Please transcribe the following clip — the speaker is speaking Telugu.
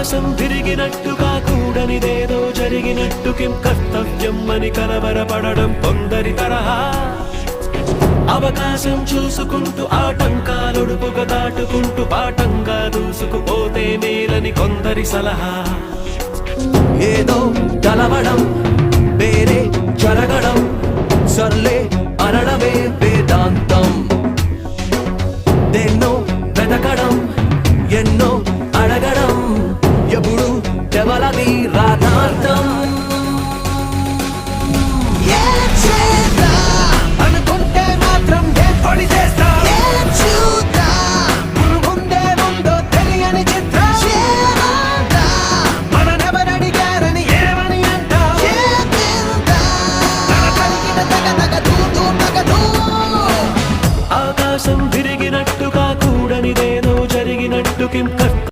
ఆకాశం తిరిగినట్టుగా కూడనిదేదో జరిగినట్టు కిం కర్తవ్యం అని కలవరపడడం కొందరి తరహా. అవకాశం చూసుకుంటూ ఆటంకాలొడుపుగా దాటుకుంటూ పాఠంగా దూసుకుపోతే మేలని కొందరి సలహా. ఏదో కలవడం వేరే జరగడం సర్లే అనడమే వేదాంతం. దేన్నో వెతకడం ఎన్నో అడగడం ఎప్పుడు ఎవలది రాధార్థం. అనుకుంటే మాత్రం ఏర్పడి చేస్తా ముందే ముందో తెలియని చిత్రం. మననెవరడిగారని ఏమని అంటా ఆకాశం తిరిగినట్టుగా కూడనిదేదో జరిగినట్టు కిం